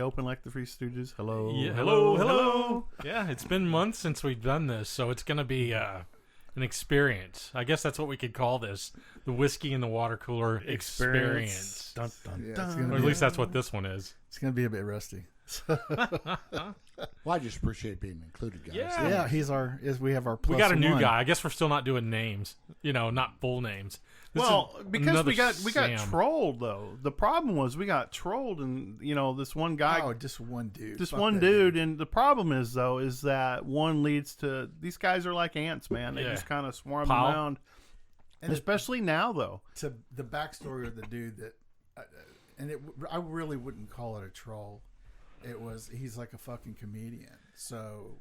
Open like the Three Stooges. Hello. Yeah, hello. Yeah, it's been months since we've done this, so it's going to be an experience. I guess that's what we could call this. The whiskey in the water cooler experience. Dun, dun, Yeah, dun. Or at least that's what this one is. It's going to be a bit rusty. Well, I just appreciate being included, guys. Yeah. Yeah, we have our plus We got a new one. guy. I guess we're still not doing names. Not full names. This Well, is because another we got Sam. trolled though. The problem was we got trolled, and this one guy, Oh, just one dude. this Fuck one that dude, and the problem is that one leads to these guys are like ants, man. They Yeah. just kind of swarm Pile. around, And especially now though. To the backstory of the dude that, I really wouldn't call it a troll. He's like a fucking comedian. So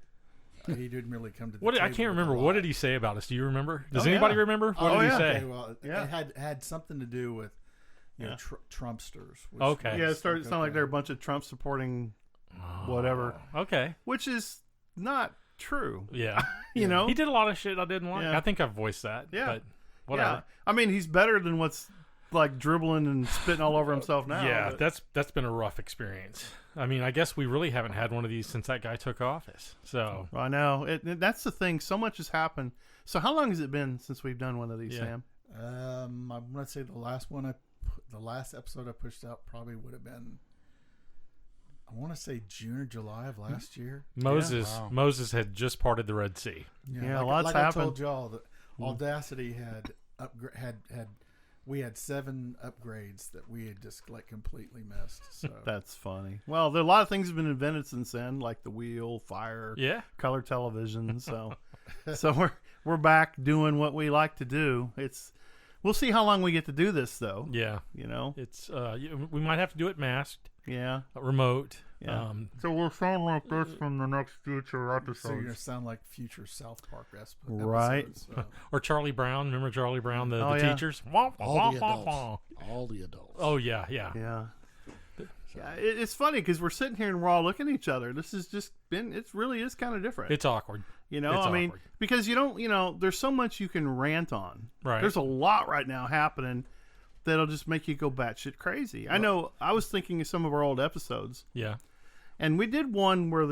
he didn't really come to the I table can't remember. with a What lot. did he say about us? Do you remember? Does Oh, anybody yeah. remember? What Oh, did yeah. he say? Okay, well, Yeah. it had something to do with Yeah. Trumpsters. Which Okay. Yeah, it was started like, sounding like okay. they're a bunch of Trump supporting whatever, Okay. which is not true. Yeah. You know, He did a lot of shit I didn't like. Yeah. I think I've voiced that. Yeah. But whatever. Yeah. I mean, he's better than what's like dribbling and spitting all over himself now. Yeah, but- that's been a rough experience. I mean, I guess we really haven't had one of these since that guy took office. So I know. That's the thing. So much has happened. So how long has it been since we've done one of these, Yeah. Sam? I'm gonna say the last episode I pushed out probably would have been, I want to say June or July of last year. Moses had just parted the Red Sea. Yeah, like, lots like happened. I told y'all that Audacity had we had 7 upgrades that we had just like completely missed. So That's funny. Well, there are a lot of things have been invented since then, like the wheel, fire, Yeah. color television. So, we're back doing what we like to do. We'll see how long we get to do this, though. Yeah. It's we might have to do it masked, Yeah. remote. Yeah. So we'll sound like this from the next future so you're gonna episodes. sound like future South Park episodes. Right. So. Or Charlie Brown. Remember Charlie Brown, the Oh, yeah. teachers? All the adults. All the adults. Oh, yeah. Yeah. Yeah, it's funny because we're sitting here and we're all looking at each other. This has just been, it really is kind of different. It's awkward. You know, It's I mean, awkward. because you don't, there's so much you can rant on. Right. There's a lot right now happening that'll just make you go batshit crazy. I know, I was thinking of some of our old episodes, Yeah. and we did one where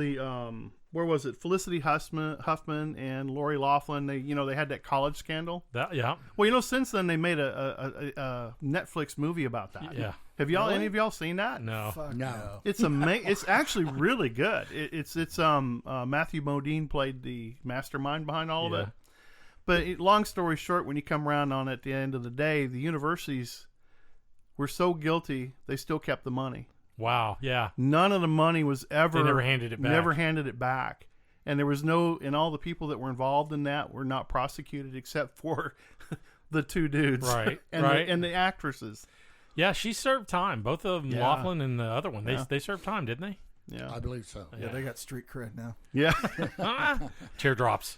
where was it? Felicity Huffman and Lori Loughlin, they had that college scandal. Yeah. Well, since then they made a Netflix movie about that. Yeah. Have any of y'all seen that? No. Fuck No. It's It's actually really good. It's Matthew Modine played the mastermind behind all Yeah. of it. But long story short, when you come around on it at the end of the day, the universities were so guilty they still kept the money. Wow. Yeah. None of the money was ever. They never handed it back. Never handed it back. And there was and all the people that were involved in that were not prosecuted except for the 2 dudes, Right, and right. and the actresses. Yeah, she served time. Both of them, Yeah. Laughlin and the other one, Yeah. they served time, didn't they? Yeah, I believe so. Yeah, they got street cred now. yeah, Teardrops.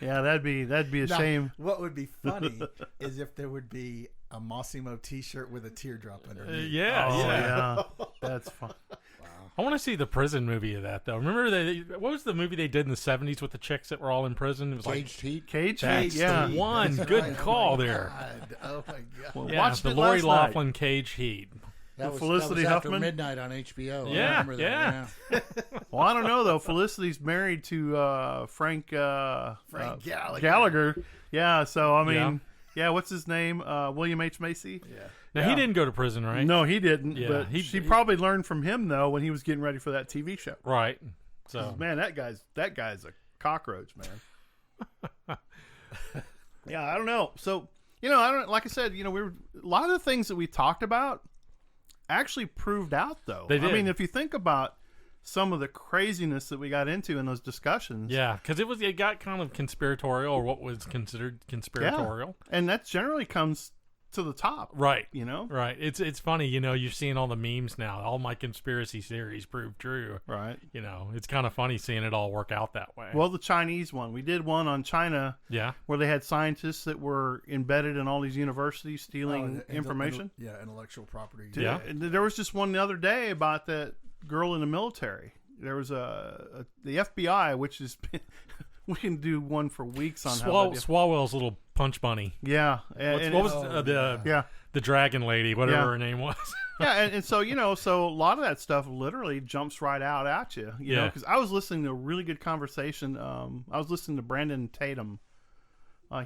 yeah. That'd be a Now, shame. What would be funny is if there would be a Massimo T-shirt with a teardrop underneath. Yeah, Oh, yeah. yeah. That's fun. I want to see the prison movie of that, though. Remember, what was the movie they did in the 70s with the chicks that were all in prison? It was Caged Heat. Cage That's Heat, yeah. the one. Good call there. God. Oh my god. Well, Yeah, watched the it Lori last night. Laughlin Cage Heat. That was Felicity after Huffman? midnight on HBO. I Yeah, remember that, yeah. Well, I don't know though. Felicity's married to Frank Gallagher. Yeah, so I mean, yeah. What's his name? William H. Macy. Yeah. Now, he didn't go to prison, right? No, he didn't. Yeah, but she probably learned from him though when he was getting ready for that TV show. Right. So, Man, that guy's a cockroach, man. Yeah, I don't know. So I don't. Like I said, a lot of the things that we talked about actually proved out though. They did. I mean, if you think about some of the craziness that we got into in those discussions. yeah, because it got kind of conspiratorial, or what was considered conspiratorial. And that generally comes to the top. Right. Right. It's funny, you're seeing all the memes now. All my conspiracy theories prove true. Right. It's kind of funny seeing it all work out that way. Well, the Chinese one. We did one on China yeah. where they had scientists that were embedded in all these universities stealing information. Intellectual property. Yeah. And there was just one the other day about that girl in the military. There was the FBI, which is we can do one for weeks on how Swalwell's little punch bunny. yeah. What was the dragon lady, whatever Yeah. her name was. Yeah, and so so a lot of that stuff literally jumps right out at you. You know, Yeah. because I was listening to a really good conversation. I was listening to Brandon Tatum.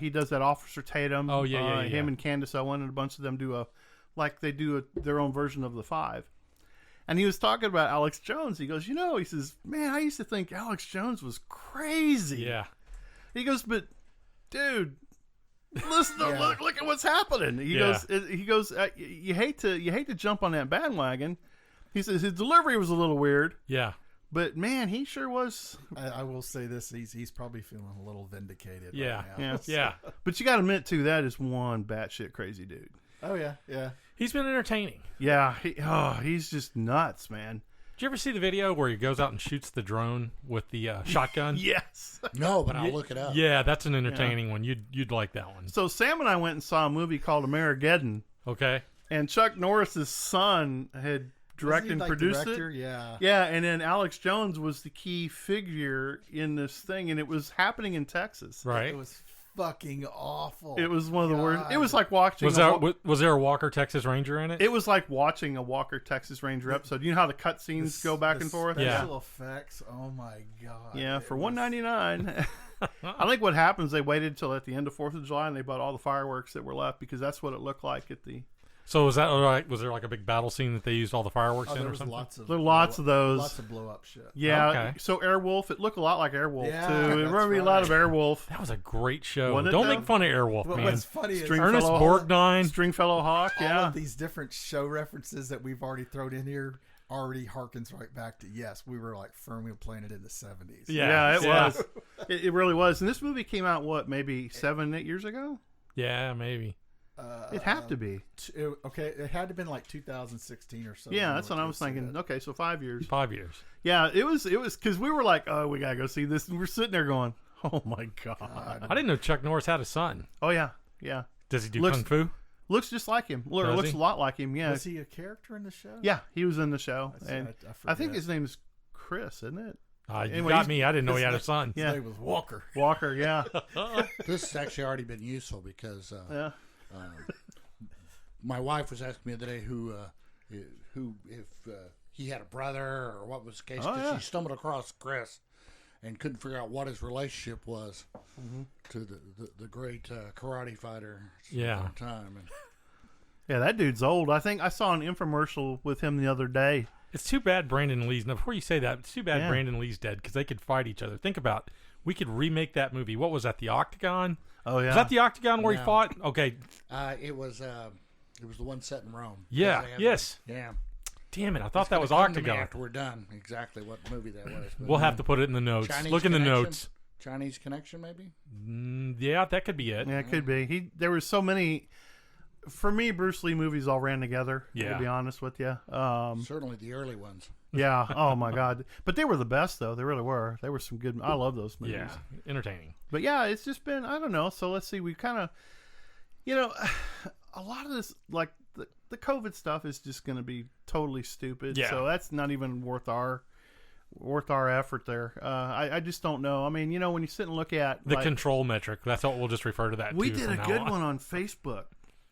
He does that Officer Tatum. Oh, yeah. Him and Candace Owen and a bunch of them do their own version of the Five. And he was talking about Alex Jones. He goes, he says, man, I used to think Alex Jones was crazy. Yeah. He goes, but dude, listen to look at what's happening. He Yeah. goes, you hate to jump on that bandwagon. He says his delivery was a little weird, Yeah. but man, he sure was. I will say this: he's probably feeling a little vindicated. Yeah. Right now. Yeah. Yeah. But you got to admit too, that is one batshit crazy dude. Oh yeah. Yeah. He's been entertaining. Yeah, he's just nuts, man. Did you ever see the video where he goes out and shoots the drone with the shotgun? Yes. No, but I'll look it up. Yeah, that's an entertaining one. You'd like that one. So Sam and I went and saw a movie called Amerigeddon, Okay. and Chuck Norris's son had directed and produced director? it. Yeah. Yeah, and then Alex Jones was the key figure in this thing, and it was happening in Texas. Right. It was fucking awful. It was one of the worst. God. It was like watching. Was there a Walker Texas Ranger in it? It was like watching a Walker Texas Ranger episode. You know how the cutscenes go back and forth. Yeah. Special effects. Oh my god. Yeah, It for was- $1.99. I think what happens, they waited until at the end of 4th of July and they bought all the fireworks that were left because that's what it looked like at the. So was there like a big battle scene that they used all the fireworks Oh, in there or was something? lots of There were lots of those. Lots of blow up shit. Yeah. Okay. So Airwolf, it looked a lot like Airwolf Yeah, too. It that's reminded me a lot of right. Airwolf. That was a great show. Wasn't it, Don't though? make fun of Airwolf, man. What's funny is Stringfellow Ernest Hawk. Borgnine. Stringfellow Hawk. all Yeah. of these different show references that we've already thrown in here already harkens right back to we were like firmly playing it in the 70s. Yeah, it Yeah. was. It really was. And this movie came out maybe 7-8 years ago. Yeah, maybe. It had to be. Okay, it had to have been like 2016 or so. Yeah, that's what I was thinking. Okay, so 5 years. 5 years. Yeah, it was because we were like, oh, we gotta go see this, and we're sitting there going, oh my god. I didn't know Chuck Norris had a son. Oh yeah, yeah. Does he do Looks- kung fu? Looks just like him. Or Does looks he? a lot like him. Yeah, Was he a character in the show? yeah. He was in the show, I and I think forget. his name is Chris, isn't it? You Anyway, got he's- me. I didn't know he had a son. Yeah. His name was Walker. Walker. Yeah, This has actually already been useful because yeah. my wife was asking me the other day who if he had a brother or what was the case. Oh, 'Cause yeah. she stumbled across Chris and couldn't figure out what his relationship was to the great karate fighter. Yeah. Of our time. And Yeah, that dude's old. I think I saw an infomercial with him the other day. It's too bad Brandon Lee's. Now, before you say that, it's too bad Yeah. Brandon Lee's dead because they could fight each other. Think about, we could remake that movie. What was that? The Octagon? Oh yeah. Was that the Octagon where he No. fought? Okay. it was the one set in Rome. Yeah. They had Yes. Yeah. Damn it! I thought It's that gonna was come to me Octagon. after we're done. Exactly what movie that was. But We'll have to put it in the notes. Chinese Look in the Connection? notes. Chinese Connection, maybe. Yeah, that could be it. Yeah, it could be. There were so many. For me, Bruce Lee movies all ran together. Yeah. To be honest with you. Certainly the early ones. Yeah. Oh my God. But they were the best, though. They really were. They were some good. I love those movies. Yeah, entertaining. But yeah, it's just been. I don't know. So let's see. We kind of, a lot of this, like the COVID stuff, is just going to be totally stupid. Yeah. So that's not even worth our effort there. I just don't know. I mean, when you sit and look at The control metric. That's what we'll just refer to that. we too did from a now good on. one on Facebook.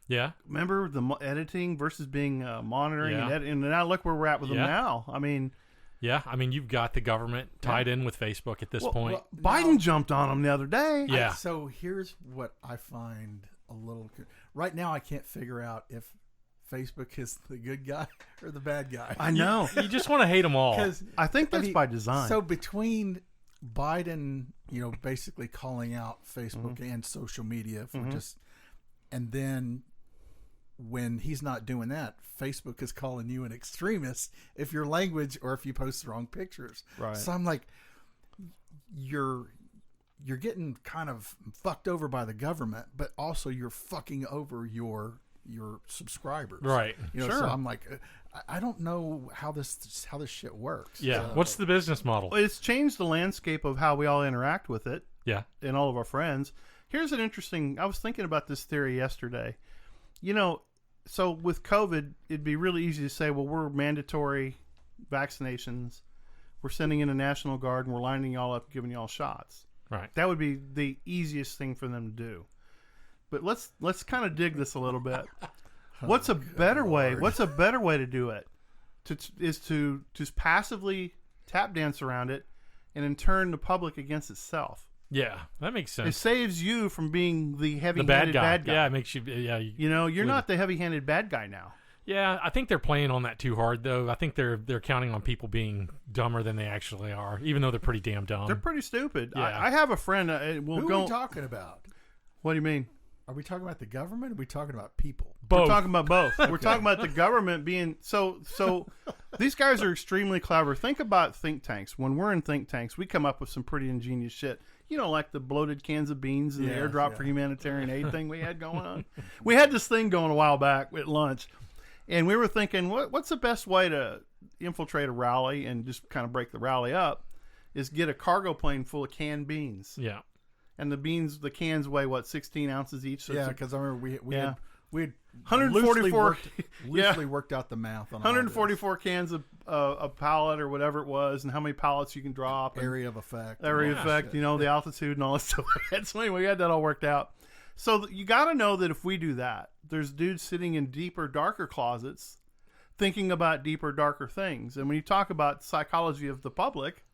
Yeah. Remember the editing versus being monitoring and Yeah. editing, and now look where we're at with them Yeah. now. I mean, Yeah. I mean, you've got the government tied in with Facebook at this point. Biden jumped on them the other day. Yeah. So here's what I find a little. Right now, I can't figure out if Facebook is the good guy or the bad guy. I know. You just want to hate them all. Because I think that's by design. So between Biden, basically calling out Facebook and social media for and then when he's not doing that, Facebook is calling you an extremist if your language or if you post the wrong pictures. Right. So I'm like, you're getting kind of fucked over by the government, but also you're fucking over your subscribers. Right. So Sure. I'm like, I don't know how this shit works. Yeah. So- What's the business model? Well, it's changed the landscape of how we all interact with it Yeah. and all of our friends. Here's an interesting. I was thinking about this theory yesterday. So with COVID, it'd be really easy to say, well, we're mandatory vaccinations. We're sending in a National Guard and we're lining y'all up, giving y'all shots. Right. That would be the easiest thing for them to do. But let's kind of dig this a little bit. What's a better way? What's a better way to do it? Is to just passively tap dance around it, and then turn the public against itself. Yeah, that makes sense. It saves you from being the heavy-handed bad guy. Yeah, it makes you. Yeah, you're not the heavy-handed bad guy now. Yeah, I think they're playing on that too hard, though. I think they're counting on people being dumber than they actually are, even though they're pretty damn dumb. They're pretty stupid. Yeah. I have a friend. Who are we talking about? What do you mean? Are we talking about the government? Or are we talking about people? Both. We're talking about both. We're talking about the government being so. These guys are extremely clever. Think about think tanks. When we're in think tanks, we come up with some pretty ingenious shit. Like the bloated cans of beans and the airdrop for humanitarian aid thing we had going on. We had this thing going a while back at lunch, and we were thinking, what's the best way to infiltrate a rally and just kind of break the rally up? Is get a cargo plane full of canned beans. Yeah. And the cans weigh 16 ounces each. So yeah, because I remember we had 144 loosely worked out the math on 144 cans of a pallet or whatever it was, and how many pallets you can drop. Area of effect. The altitude and all that stuff. So anyway, we had that all worked out. So you got to know that if we do that, there's dudes sitting in deeper, darker closets thinking about deeper, darker things. And when you talk about psychology of the public,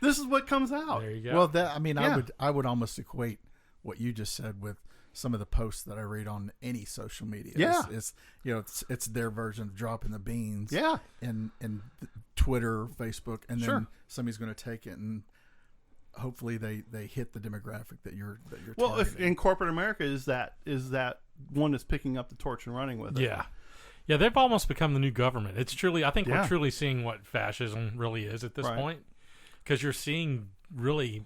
this is what comes out. There you go. Well, I would almost equate what you just said with some of the posts that I read on any social media. Yeah, it's their version of dropping the beans. Yeah, in Twitter, Facebook, and then somebody's going to take it and hopefully they hit the demographic that you're. Well, if in corporate America is that one that's picking up the torch and running with it. Yeah. Yeah, they've almost become the new government. It's truly, I think we're truly seeing what fascism really is at this point. Because you're seeing really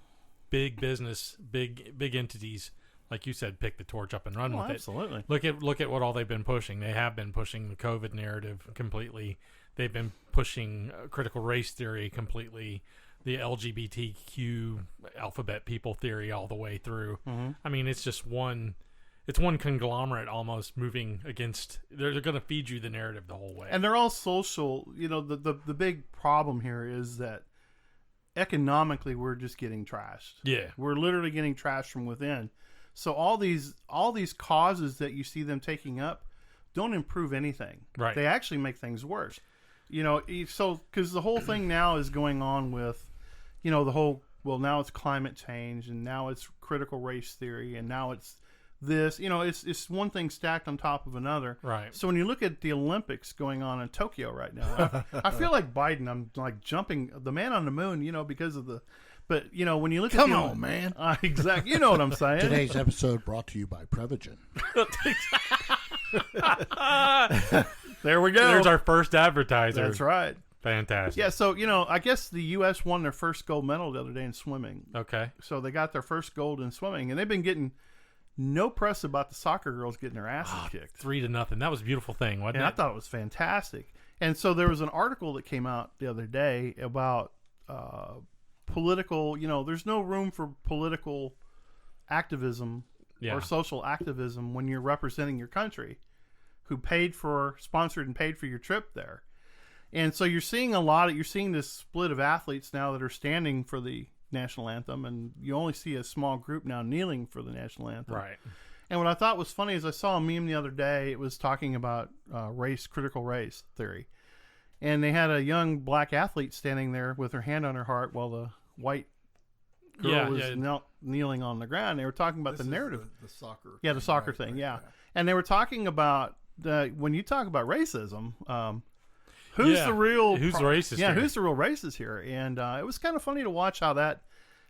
big business, big entities, like you said, pick the torch up and run with absolutely. it. Look at what all they've been pushing. They have been pushing the COVID narrative completely. They've been pushing critical race theory completely, the LGBTQ alphabet people theory all the way through. Mm-hmm. I mean, it's just one conglomerate almost moving against. They're going to feed you the narrative the whole way, and they're all social. The big problem here is that economically we're just getting trashed. Yeah, we're literally getting trashed from within. So all these causes that you see them taking up don't improve anything. Right, they actually make things worse. So because the whole thing now is going on with, the whole now it's climate change, and now it's critical race theory, and now it's this, it's one thing stacked on top of another. Right. So when you look at the Olympics going on in Tokyo right now, I feel like Biden. I'm like jumping the man on the moon, because of the. But when you look Come on, man. Exactly. You know what I'm saying. Today's episode brought to you by Prevagen. There we go. There's our first advertiser. That's right. Fantastic. Yeah. So I guess the U.S. won their first gold medal the other day in swimming. Okay. So they got their first gold in swimming, and they've been getting no press about the soccer girls getting their asses kicked. 3-0. That was a beautiful thing, wasn't it? I thought it was fantastic. And so there was an article that came out the other day about political, there's no room for political activism or social activism when you're representing your country, who sponsored and paid for your trip there. And so you're seeing this split of athletes now that are standing for the national anthem, and you only see a small group now kneeling for the national anthem. Right. And what I thought was funny is I saw a meme the other day. It was talking about critical race theory. And they had a young black athlete standing there with her hand on her heart while the white girl was kneeling on the ground. They were talking about the narrative. The soccer. Yeah, the soccer thing, yeah. And they were talking about, when you talk about racism, who's the real racist? Yeah, who's the real racist here? And it was kind of funny to watch how that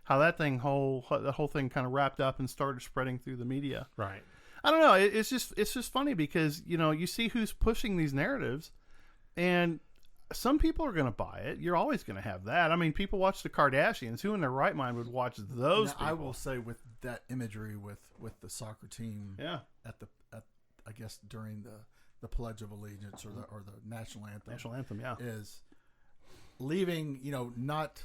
whole thing kind of wrapped up and started spreading through the media. Right. I don't know. It's just funny because you see who's pushing these narratives, and some people are going to buy it. You're always going to have that. I mean, people watch the Kardashians. Who in their right mind would watch those people? I will say with that imagery with the soccer team. Yeah. At I guess during the Pledge of Allegiance or the national anthem. National anthem, yeah. Is leaving, not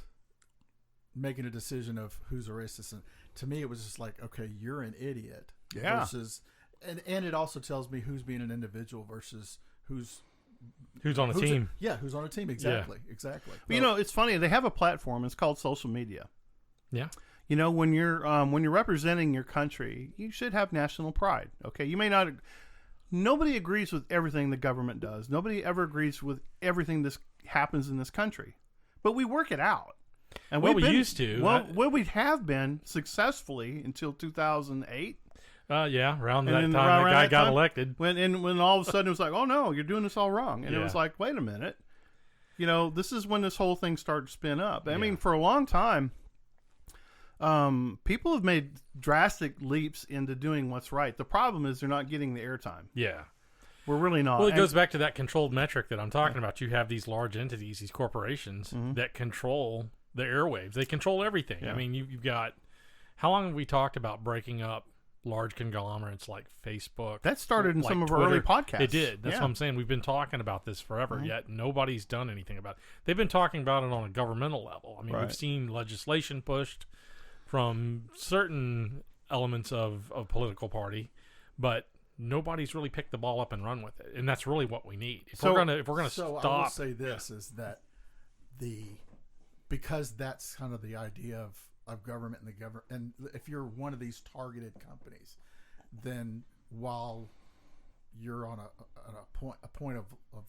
making a decision of who's a racist. And to me, it was just like, okay, you're an idiot. Yeah. Versus, and it also tells me who's being an individual versus who's on a team. Who's on a team. Exactly. Yeah. Exactly. Well, it's funny. They have a platform. It's called social media. Yeah. When you're representing your country, you should have national pride. Okay. You may not nobody agrees with everything the government does. Nobody ever agrees with everything this happens in this country, but we work it out. And well, we used to. Well, we have been successfully until 2008. Yeah, around that then time around that guy that got time, elected. When all of a sudden it was like, oh no, you're doing this all wrong, and Yeah. it was like, wait a minute, this is when this whole thing started to spin up. I Yeah. mean, for a long time, people have made drastic leaps into doing what's right. The problem is they're not getting the airtime. Yeah. We're really not. Well, it goes back to that controlled metric that I'm talking about. You have these large entities, these corporations that control the airwaves. They control everything. Yeah. I mean, you've got, how long have we talked about breaking up large conglomerates like Facebook? That started in like some of Twitter? our early podcasts. It did. That's Yeah. what I'm saying. We've been talking about this forever, yet nobody's done anything about it. They've been talking about it on a governmental level. I mean, Right. we've seen legislation pushed from certain elements of political party, but nobody's really picked the ball up and run with it, and that's really what we need. If we're gonna So stop, I will say this is that because that's kind of the idea of government and the government, and if you're one of these targeted companies, then while you're on a point of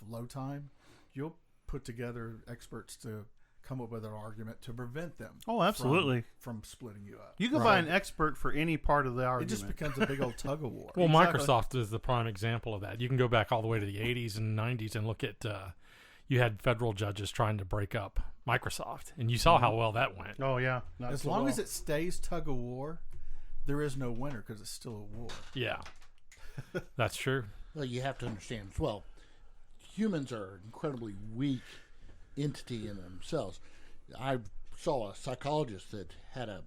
low time, you'll put together experts to come up with an argument to prevent them. Oh, absolutely. From splitting you up. You can buy an expert for any part of the It argument. just becomes a big old tug of war. well, Exactly. Microsoft is the prime example of that. You can go back all the way to the 80s and 90s and look at you had federal judges trying to break up Microsoft, and you saw how well that went. Oh yeah. Not As so long well. as it stays tug of war, there is no winner because it's still a war. Yeah, that's true. Well, you have to understand as well, humans are an incredibly weak entity in themselves. I saw a psychologist that had a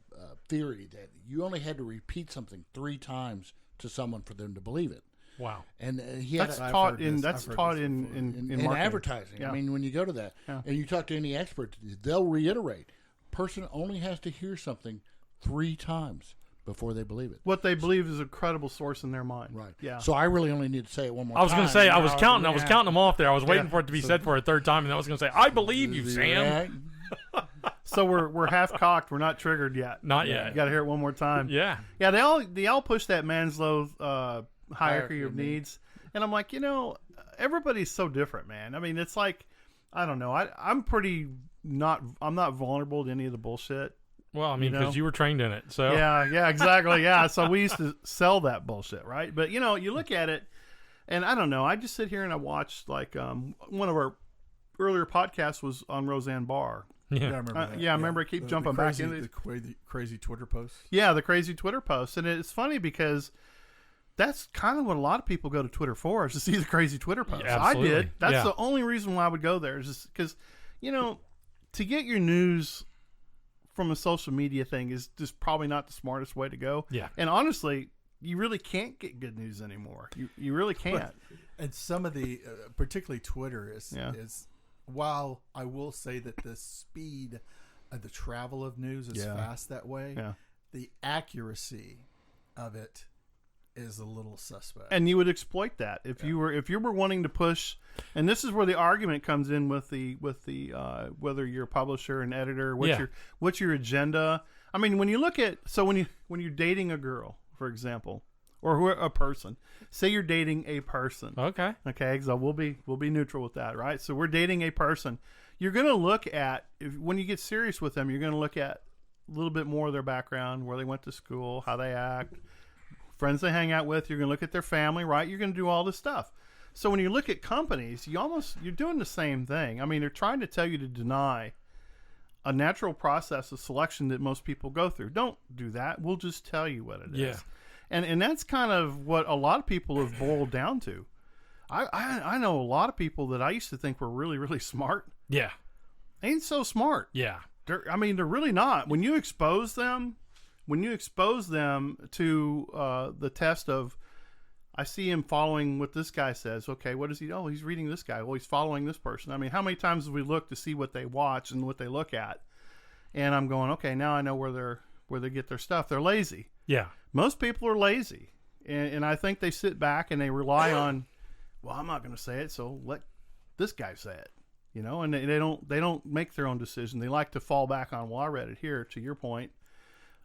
theory that you only had to repeat something 3 times to someone for them to believe it. Wow. And he had that's I've taught heard in this. that's I've heard taught this in before. in in marketing. advertising. Yeah. I mean, when you go to that Yeah. and you talk to any expert, they'll reiterate. Person only has to hear something 3 times before they believe it. What they believe is a credible source in their mind. Right. Yeah. So I really only need to say it one more time. I was going to say, I was counting yeah. them off there. I was waiting Yeah. for it to be said for a third time, and I was going to say, I believe you, Sam. So we're half cocked. We're not triggered yet. Not You yet. got to hear it one more time. Yeah. Yeah. They all push that Maslow's hierarchy of needs, and I'm like, everybody's so different, man. I mean, it's like, I don't know. I'm not vulnerable to any of the bullshit. Well, I mean, because you were trained in it. So Yeah, exactly. Yeah. So we used to sell that bullshit, right? But you look at it, and I don't know. I just sit here and I watch like one of our earlier podcasts was on Roseanne Barr. Yeah, I remember that. I remember I keep jumping back in. The crazy Twitter posts. Yeah, the crazy Twitter posts, and it's funny because that's kind of what a lot of people go to Twitter for, is to see the crazy Twitter posts. Yeah, I absolutely. did. That's Yeah. the only reason why I would go there, is just because, to get your news from a social media thing is just probably not the smartest way to go. Yeah. And honestly, you really can't get good news anymore. You really can't. And some of the, particularly Twitter, is while I will say that the speed of the travel of news is fast that way, the accuracy of it is a little suspect. And you would exploit that if you were wanting to push, and this is where the argument comes in with the whether you're a publisher and editor, what's your agenda. I mean, when you look at, so when you're dating a girl, for example, or a person, say you're dating a person. Okay. So we'll be neutral with that, right? So we're dating a person. You're going to look at, when you get serious with them, you're going to look at a little bit more of their background, where they went to school, how they act, friends they hang out with. You're going to look at their family, right? You're going to do all this stuff. So when you look at companies, you're doing the same thing. I mean, they're trying to tell you to deny a natural process of selection that most people go through. Don't do that. We'll just tell you what it is. Yeah. And that's kind of what a lot of people have boiled down to. I know a lot of people that I used to think were really, really smart. Yeah. Ain't so smart. Yeah. They're really not. When you expose them to the test of, I see him following what this guy says. Okay, what is he? Oh, he's reading this guy. Well, he's following this person. I mean, how many times have we looked to see what they watch and what they look at? And I'm going, okay, now I know where they get their stuff. They're lazy. Yeah. Most people are lazy, and I think they sit back and they rely on, well, I'm not going to say it, so let this guy say it, and they don't make their own decision. They like to fall back on, well, I read it here, to your point.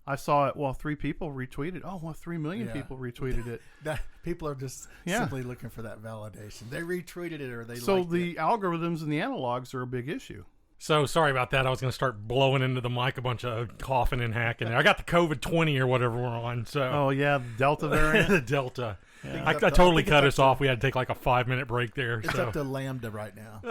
I saw it. Well, 3 people retweeted. Oh, well, 3 million people retweeted it. That people are just simply looking for that validation. They retweeted it or they so liked the it. algorithms and the analogs are a big issue. So sorry about that. I was going to start blowing into the mic a bunch of coughing and hacking. I got the COVID-20 or whatever we're on. So Oh yeah, the Delta variant. the Delta. Yeah. I totally cut us off. We had to take like a 5-minute break there. It's so. up to Lambda right now.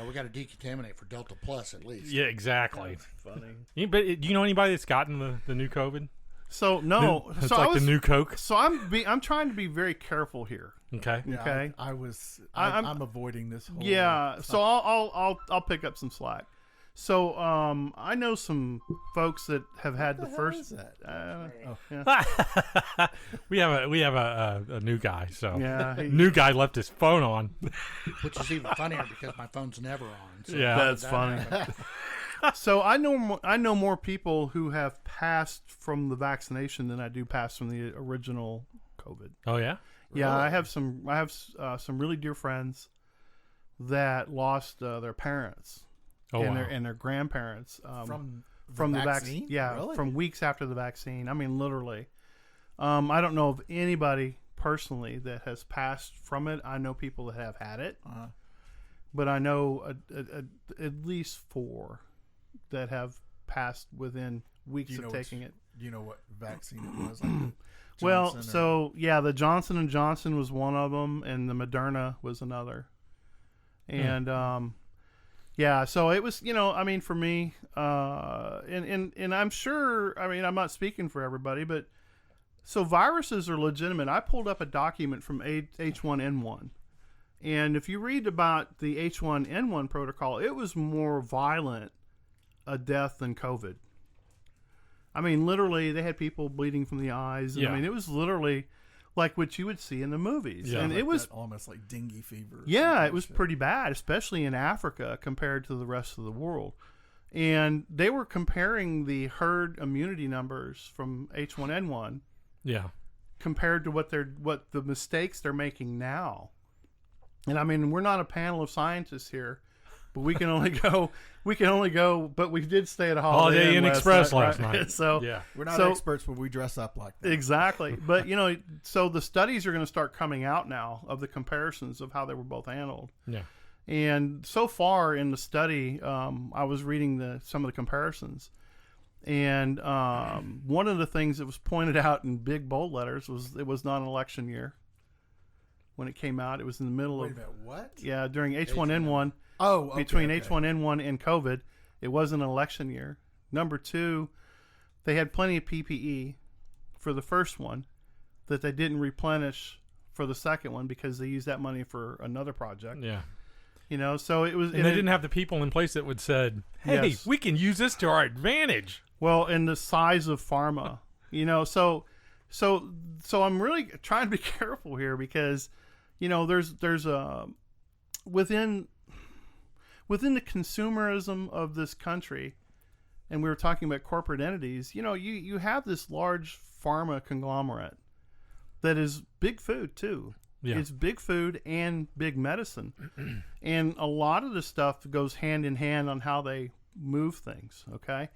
We got to decontaminate for Delta Plus at least. Yeah, exactly. Funny. But do you know anybody that's gotten the new COVID? So no, It's so like the new Coke. So I'm trying to be very careful here. Okay. Yeah, Okay. I'm avoiding this whole. Yeah, so I'll pick up some slack. So I know some folks that have had the What the first. hell is that? Yeah, we have a new guy. So yeah, new guy left his phone on. Which is even funnier because my phone's never on. So Yeah. that's funny. So I know more people who have passed from the vaccination than I do pass from the original COVID. Oh yeah. Yeah, Really? I have some really dear friends that lost their parents Oh wow. and their grandparents From the vaccine? Yeah, Really? from weeks after the vaccine. I mean, literally. I don't know of anybody personally that has passed from it. I know people that have had it, but I know at least 4 that have passed within weeks of taking it. Do you know what vaccine it was? Like Well, Johnson or- so yeah, the Johnson & Johnson was one of them, and the Moderna was another. And yeah, so it was, I mean, for me, and I'm sure, I mean, I'm not speaking for everybody, but so viruses are legitimate. I pulled up a document from H1N1, and if you read about the H1N1 protocol, it was more violent a death than COVID. I mean, literally, they had people bleeding from the eyes. And, Yeah. I mean, it was literally like what you would see in the movies. Yeah. And like it was, that almost like dengue fever. or yeah, some it was bullshit. pretty bad, especially in Africa compared to the rest of the world. And they were comparing the herd immunity numbers from H1N1 Yeah. compared to what the mistakes they're making now. And I mean, we're not a panel of scientists here, but we can only go. But we did stay at a Holiday Inn Express last right? night. So Yeah. We're not So- experts, but we dress up like that. exactly. But so the studies are going to start coming out now of the comparisons of how they were both handled. Yeah. And so far in the study, I was reading some of the comparisons, and one of the things that was pointed out in big bold letters was it was not an election year when it came out. It was in the middle Wait a of minute, what? during H1N1. Oh, okay, Between okay. H1N1 and COVID, it wasn't an election year. Number 2, they had plenty of PPE for the first one that they didn't replenish for the second one because they used that money for another project. Yeah. So it was. And they didn't have the people in place that would said, "Hey, Yes. we can use this to our advantage." Well, and the size of pharma, so I'm really trying to be careful here because, there's a within the consumerism of this country, and we were talking about corporate entities. You have this large pharma conglomerate that is big food too. Yeah. It's big food and big medicine, and a lot of the stuff goes hand in hand on how they move things. Okay.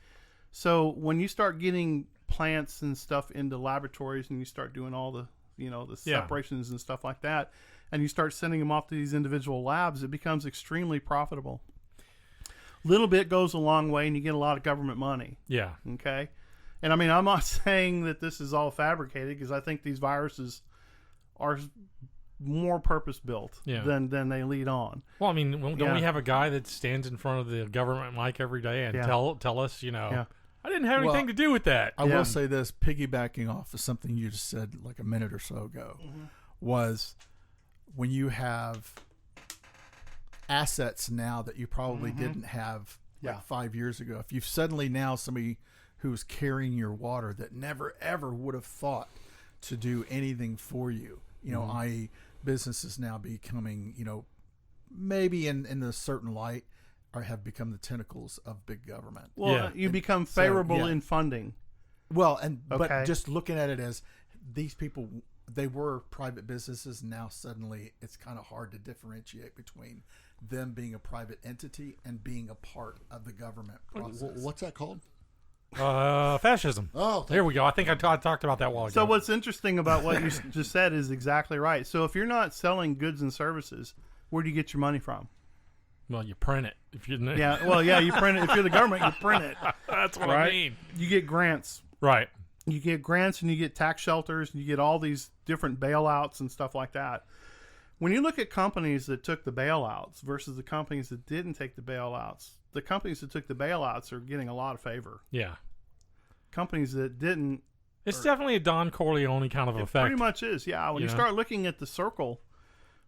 So when you start getting plants and stuff into laboratories and you start doing all the, the separations and stuff like that, and you start sending them off to these individual labs, it becomes extremely profitable. Little bit goes a long way and you get a lot of government money. Yeah. Okay. And I mean, I'm not saying that this is all fabricated because I think these viruses are more purpose built than they lead on. Well, I mean, don't Yeah. we have a guy that stands in front of the government mic every day and Yeah. tell us, Yeah. I didn't have anything to do with that. I Yeah. will say this, piggybacking off of something you just said like a minute or so ago, was when you have assets now that you probably didn't have like Yeah. 5 years ago. If you've suddenly now somebody who's carrying your water that never ever would have thought to do anything for you, i.e. businesses now becoming, maybe in a certain light, or have become the tentacles of big government. Well, Yeah. you become favorable yeah. in funding. Well, Okay. but just looking at it as these people, they were private businesses. Now suddenly it's kind of hard to differentiate between them being a private entity and being a part of the government process. What's that called? Fascism. Oh, There we go. I think I talked about that a while ago. So what's interesting about what you just said is exactly right. So if you're not selling goods and services, where do you get your money from? Well, you print it. If you Yeah, well, yeah, you print it. If you're the government, you print it. That's what right? I mean. You get grants. Right. You get grants and you get tax shelters and you get all these different bailouts and stuff like that. When you look at companies that took the bailouts versus the companies that didn't take the bailouts, the companies that took the bailouts are getting a lot of favor. Yeah. Companies that didn't. It's definitely a Don Corleone kind of It effect. pretty much is, yeah. When you know? start looking at the circle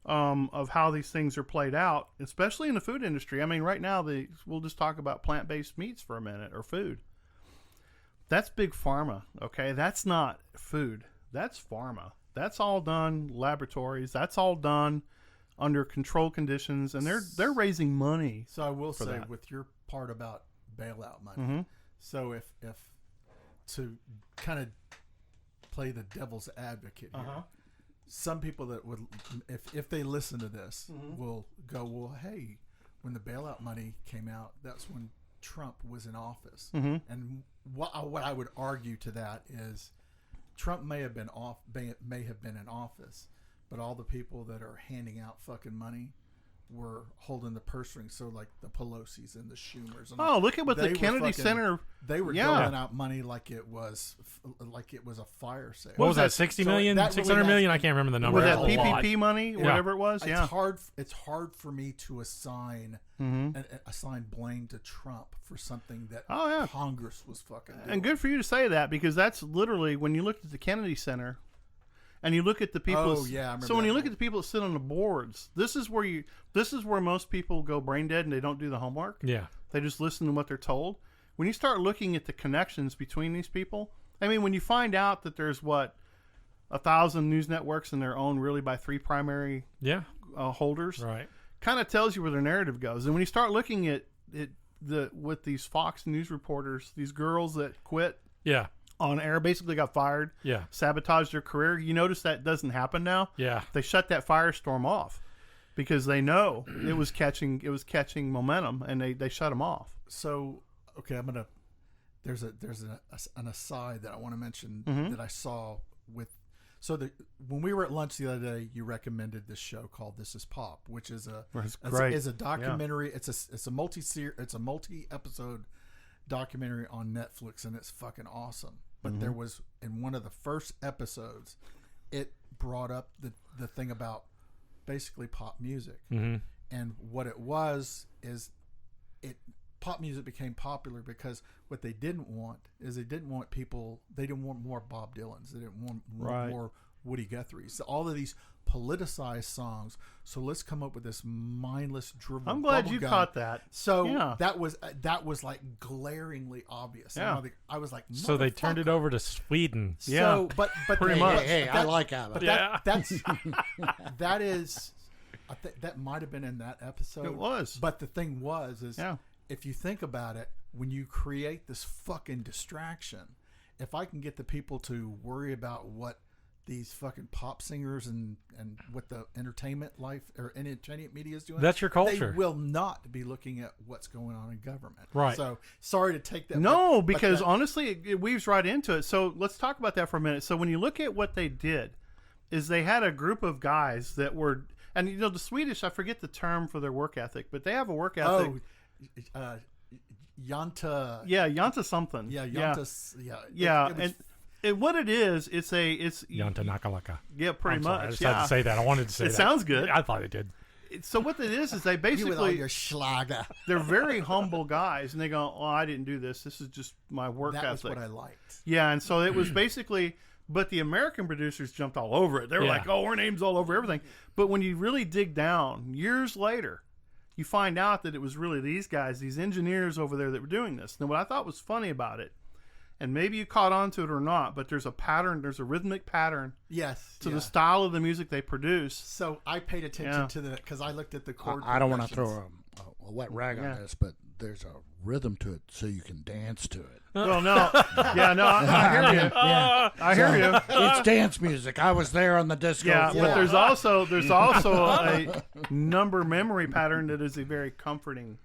of how these things are played out, especially in the food industry. I mean, right now, we'll just talk about plant-based meats for a minute, or food. That's big pharma, okay? That's not food. That's pharma. That's all done laboratories. That's all done under controlled conditions, and they're raising money. So I will say, that. with your part about bailout money, Mm-hmm. so if to kind of play the devil's advocate here, some people that would, if they listen to this, will go, well, hey, when the bailout money came out, that's when Trump was in office. And what I would argue to that is Trump may have been in office, but all the people that are handing out fucking money were holding the purse strings. So like the Pelosi's and the Schumers. And Look at what the Kennedy Center. They were doling out money like it was a fire sale. What was that? 60 million? that 600 really million? I can't remember the number. With that That's a lot. PPP money, whatever it was, yeah. It's hard for me to assign blame to Trump for something that Congress was fucking doing. And good for you to say that, because that's literally, when you look at the Kennedy Center and you look at the people. Oh, yeah, I remember so when that you look one. at the people that sit on the boards, this is where most people go brain dead and they don't do the homework. Yeah. They just listen to what they're told. When you start looking at the connections between these people, I mean, when you find out that there's 1,000 news networks and they're owned really by 3 primary holders, Right. kind of tells you where their narrative goes. And when you start looking at it, with these Fox News reporters, these girls that quit Yeah. on air, basically got fired, Yeah. sabotaged their career. You notice that doesn't happen now. Yeah. They shut that firestorm off because they know it was catching momentum, and they shut them off. So okay, there's an aside that I want to mention that I saw with. So when we were at lunch the other day, you recommended this show called This Is Pop, which is a documentary. Yeah. It's a multi-episode documentary on Netflix, and it's fucking awesome. But there was, in one of the first episodes, it brought up the thing about basically pop music, and what it was is pop music became popular because what they didn't want is they didn't want more Bob Dylans. They didn't want more Woody Guthrie's. So all of these politicized songs. So let's come up with this mindless dribble. I'm glad you caught that. So that was like glaringly obvious. Yeah. I was like, So they turned it over to Sweden. So, but pretty much. Hey, I like ABBA. But that is, I think that might have been in that episode. It was. But the thing is if you think about it, when you create this fucking distraction, if I can get the people to worry about what these fucking pop singers and what the entertainment media is doing, That's your culture. They will not be looking at what's going on in government. Right. So sorry to take that. No, because honestly, it weaves right into it. So let's talk about that for a minute. So when you look at what they did, is they had a group of guys that were, and the Swedish, I forget the term for their work ethic, but they have a work ethic. Yanta. Yeah, Yanta something. Yeah, Yanta. Yeah. It was, and what it is, it's Yanta Nakalaka. Yeah, pretty much. I just had to say that. I wanted to say it that. sounds good. I thought it did. So what it is they you with all basically your schlager. they're very humble guys, and they go, "Oh, I didn't do this. This is just my work ethic." That's what I liked. Yeah, and so it was basically, but the American producers jumped all over it. They were like, "Oh, our name's all over everything." But when you really dig down, years later, you find out that it was really these guys, these engineers over there that were doing this. Now, what I thought was funny about it, and maybe you caught on to it or not, but there's a pattern, there's a rhythmic pattern to the style of the music they produce. So I paid attention to that because I looked at the chord. I don't want to throw a wet rag on this, but there's a rhythm to it, so you can dance to it. Well, no, I hear you. Yeah. I hear you. It's dance music. I was there on the disco. Yeah, floor. but there's also a number memory pattern that is a very comforting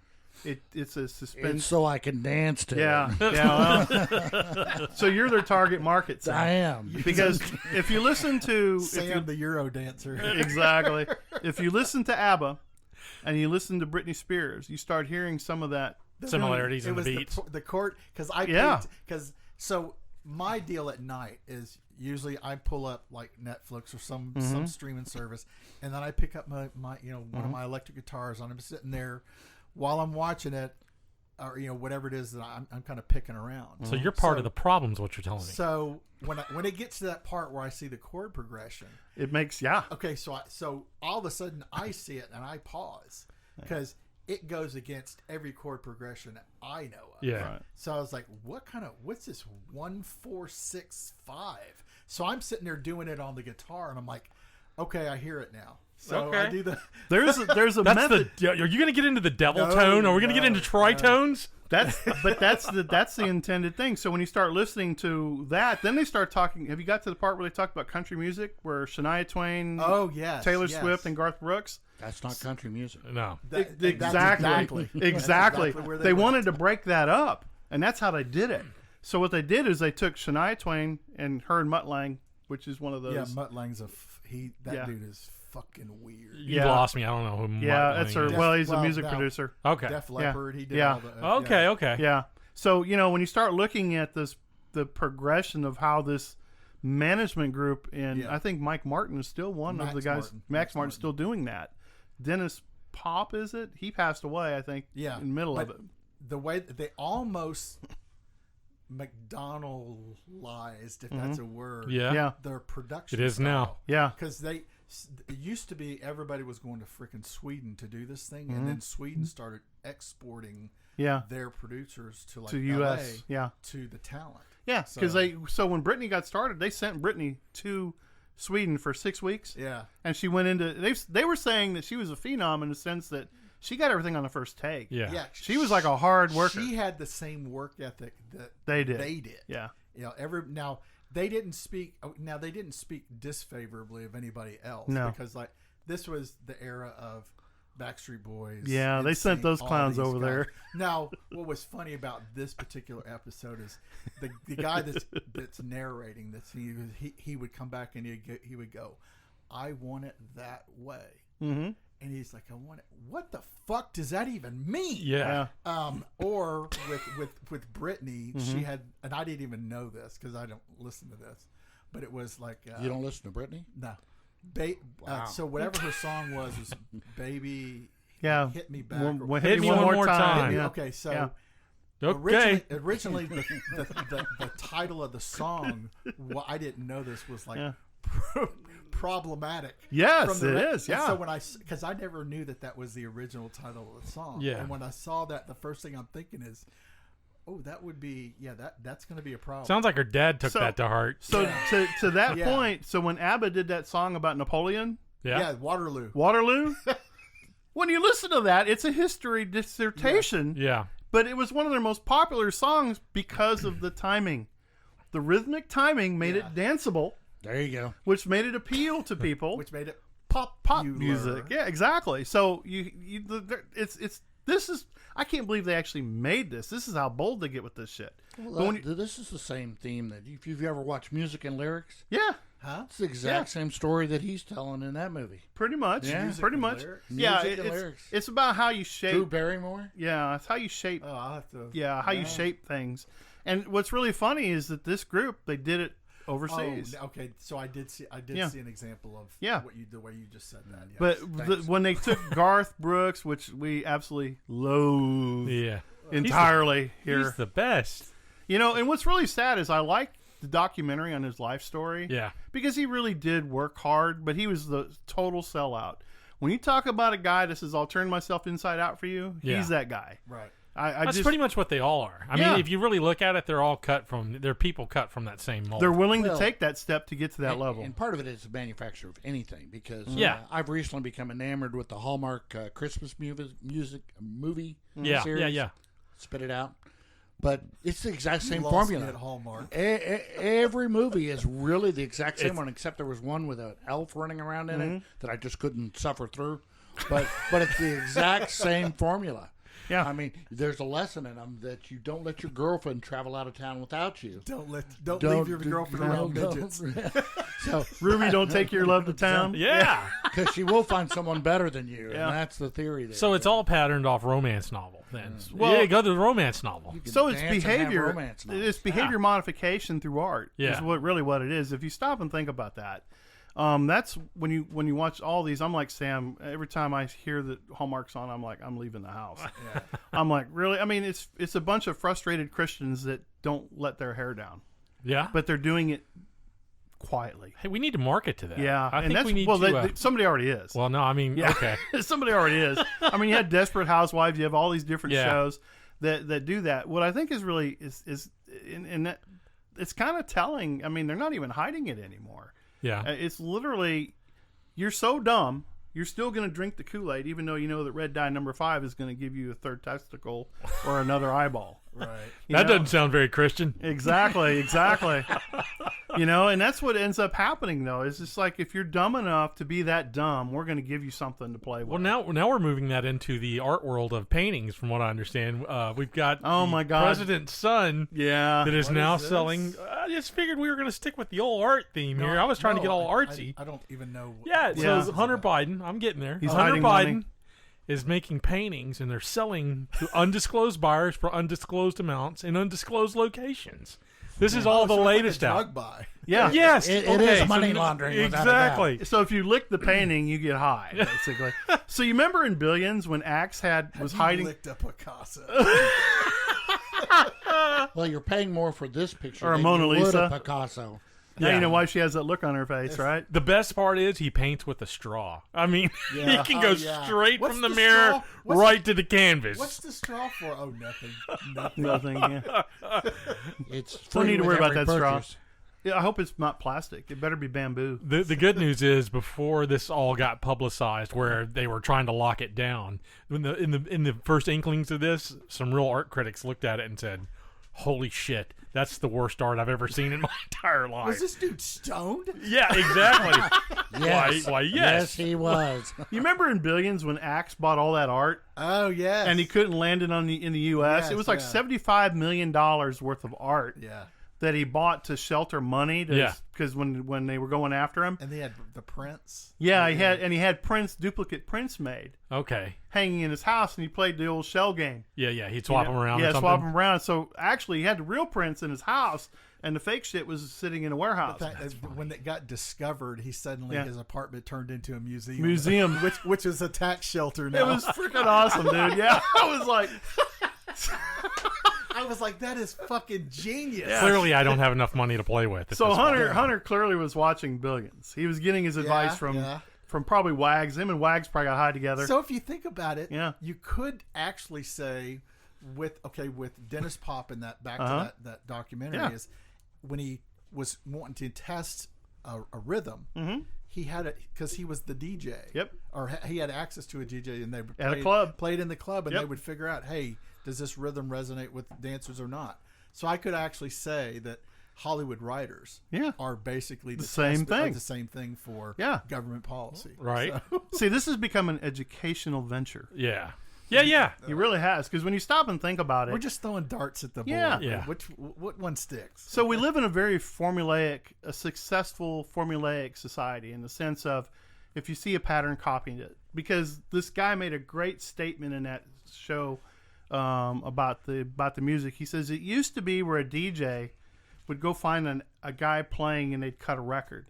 it's a It's suspense. so I can dance to Yeah, it. yeah. Well, so you're their target market, Sam. I am. Because if you listen to Sam, the Euro dancer. exactly, if you listen to ABBA and you listen to Britney Spears, you start hearing some of that. Similarities in It the was beats. the chord because I Yeah. because so my deal at night is usually I pull up like Netflix or some streaming service, and then I pick up my one of my electric guitars and I'm sitting there while I'm watching it, or whatever it is that I'm kind of picking around. So you're part of the problem, is what you're telling me. So when it gets to that part where I see the chord progression, It makes okay, so all of a sudden I see it and I pause because it goes against every chord progression I know of. Yeah. Right. So I was like, what's this 1-4-6-5? So I'm sitting there doing it on the guitar and I'm like, okay, I hear it now. So Okay. I do the there's a That's method. are you going to get into the devil No, tone? Are we going to get no, into tritones? That's the intended thing. So when you start listening to that, then they start talking. Have you got to the part where they talk about country music, where Shania Twain, oh yes, Taylor yes. Swift, and Garth Brooks? That's not country music. No. That's Exactly. exactly where They went. wanted to break that up, and that's how they did it. So what they did is they took Shania Twain and her and Mutt Lange, which is one of those. Yeah, Mutt Lange's Yeah. dude is fucking weird. You Yeah. lost me. I don't know who. Yeah, Mutt that's her. Lange is. Well, he's a Well, music now- producer. Okay. Def Leppard, he did Yeah. all the Okay. Okay. Yeah. So when you start looking at the progression of how this management group, and Yeah. I think Mike Martin is still one of Max the guys. Martin. Max Martin's still doing that. Dennis Pop, is it? He passed away, I think. Yeah, in the middle but of it. the way that they almost McDonaldized, if that's a word. Yeah. Yeah. Their production. It is now. Yeah. because it used to be everybody was going to freaking Sweden to do this thing, and then Sweden started exporting Yeah. their producers to like To LA U.S. Yeah. to the talent. Yeah. Because So- so when Britney got started, they sent Britney to Sweden for 6 weeks. Yeah, And she went into. They were saying that she was a phenom in the sense that she got everything on the first take. Yeah. yeah. She was like a hard worker. She had the same work ethic that They did. They did. Yeah. Now they didn't speak. Now they didn't speak disfavorably of anybody else. No. Because like this was the era of Backstreet Boys. Yeah, they sent NSYNC, those all clowns these over guys. there. Now, what was funny about this particular episode is the guy that's narrating this. He would come back and he would go, "I want it that way," Mm-hmm. and he's like, "I want it." What the fuck does that even mean? Yeah. Or with Britney, she had, and I didn't even know this because I don't listen to this, but it was like You don't listen to Britney? no. Wow. So whatever her song was "Baby, Yeah. Hit Me Back." Hit me one more time. Yeah. Okay, so Yeah. Okay. originally the title of the song, I didn't know this was like Yeah. problematic. Yes, from the it re- is. and Yeah. So because I never knew that was the original title of the song. Yeah. And when I saw that, the first thing I'm thinking is, oh, that would be that's going to be a problem. Sounds like her dad took So- that to heart. So to that Yeah. point, so when ABBA did that song about Napoleon, Yeah. Waterloo. Waterloo, when you listen to that, it's a history dissertation. Yeah. But it was one of their most popular songs because of the timing. The rhythmic timing made it danceable, There you go. which made it appeal to people. Which made it pop popular. music. Yeah, exactly. So it's this is I can't believe they actually made this. This is how bold they get with this shit. Well, But when you- this is the same theme that if you've ever watched Music and Lyrics, yeah, Huh? it's the exact same story that he's telling in that movie. pretty much. Yeah. Music Pretty and much. lyrics? Yeah, Music and it's lyrics. it's about how you shape. Drew Barrymore? Yeah, it's how you shape. Oh, I'll have to. Yeah, how you shape things. And what's really funny is that this group they did it overseas. Oh, okay. So I did see Yeah. an example of Yeah. the way you just said that. Yeah. But when they took Garth Brooks, which we absolutely loathe Yeah. entirely here, He's the best. and what's really sad is I like the documentary on his life story. Yeah. Because he really did work hard, but he was the total sellout. When you talk about a guy that says, "I'll turn myself inside out for you," Yeah. he's that guy. right. I That's just pretty much what they all are. I Yeah. mean, if you really look at it, they're people cut from that same mold. they're willing Well, to take that step to get to that level. And part of it is the manufacture of anything because Yeah. I've recently become enamored with the Hallmark Christmas movie Yeah. series. Yeah. Yeah. Spit it out. But it's the exact same Lost me formula. at Hallmark. Every movie is really the exact same one, except there was one with an elf running around in it that I just couldn't suffer through. But it's the exact same formula. Yeah. I mean, there's a lesson in them that you don't let your girlfriend travel out of town without you. Don't leave your girlfriend around midgets. So, Ruby, don't take your love to town. Yeah. because she will find someone better than you, Yeah. and that's the theory there. So it's all patterned off romance novel then. Well- Yeah, go to the romance novel. You can So it's dance and have behavior. romance novels. It's behavior modification through art. Yeah. Is what it is. If you stop and think about that, that's when you watch all these. I'm like Sam. Every time I hear that Hallmark's on, I'm like, I'm leaving the house. I'm like, really? I mean, it's a bunch of frustrated Christians that don't let their hair down, Yeah. but they're doing it quietly. Hey, we need to market to that. Yeah, I and think that's we need well, to. somebody already is. Well, no, I mean, Yeah. okay. Somebody already is. I mean, you had Desperate Housewives. You have all these different Yeah. shows that do that. What I think is really is in that it's kind of telling. I mean, they're not even hiding it anymore. Yeah. It's literally you're so dumb. You're still going to drink the Kool-Aid, even though you know that red dye number 5 is going to give you a third testicle or another eyeball. Right. You That know? doesn't sound very Christian. Exactly. And that's what ends up happening, though. It's just like if you're dumb enough to be that dumb, we're going to give you something to play with. Well, now we're moving that into the art world of paintings, from what I understand. We've got Oh, the my God. President's son Yeah. that is What now is this? selling. I just figured we were going to stick with the old art theme here. I was trying to get all artsy. I don't even know. Yeah, it Yeah. says Hunter Biden. I'm getting there. He's Hunter hiding Biden money. is making paintings, and they're selling to undisclosed buyers for undisclosed amounts in undisclosed locations. This is all the latest out. Drug buy. Yeah. Yes, It okay, is money no- laundering, without a doubt. Exactly. So if you lick the painting, you get high, basically. So you remember in Billions when Axe was You hiding? licked a Picasso. Well, you're paying more for this picture Or a than Mona you would Lisa. a Picasso. Now Yeah. you know why she has that look on her face, right? The best part is he paints with a straw. I mean, he can go Oh, yeah. straight What's from the the mirror straw? What's right to the canvas. What's the straw for? Oh, nothing. Nothing. Nothing. Yeah. It's Don't need free to with worry about every that straw. purchase. Yeah, I hope it's not plastic. It better be bamboo. The good news is, before this all got publicized, where they were trying to lock it down, in the first inklings of this, some real art critics looked at it and said, "Holy shit, that's the worst art I've ever seen in my entire life." Was this dude stoned? Yeah, exactly. Yes. Why, yes. Yes, he was. You remember in Billions when Axe bought all that art Oh, yes. and he couldn't land it in the U.S.? Yes, It was like yeah. $75 million worth of art Yeah. that he bought to shelter money. Yeah. Because when they were going after him. And they had the prints. Yeah, he had duplicate prints made Okay. hanging in his house, and he played the old shell game. Yeah, he'd swap them around. Yeah, or something. swap them around. So actually, he had the real prints in his house, and the fake shit was sitting in a warehouse. When it got discovered, his apartment turned into a museum. Museum. which is a tax shelter now. It was freaking awesome, dude. Yeah, I was like, I was like, that is fucking genius. Clearly, I don't have enough money to play with. at so this point. Hunter clearly was watching Billions. He was getting his advice from probably Wags. Him and Wags probably got high together. So if you think about it, Yeah. you could actually say with Dennis Pop and that back to that documentary Yeah. is when he was wanting to test a rhythm, he had it because he was the DJ. Yep. Or he had access to a DJ and they At a club. played in the club and Yep. they would figure out, hey, does this rhythm resonate with dancers or not? So I could actually say that Hollywood writers are basically the same thing. the same thing for Yeah. government policy. Right? So- See, this has become an educational venture. Yeah. It really has, because when you stop and think about it, We're just throwing darts at the board. Yeah. Yeah. What one sticks? so we live in a very successful formulaic society in the sense of if you see a pattern, copying it. Because this guy made a great statement in that show about the music. He says it used to be where a DJ would go find a guy playing and they'd cut a record,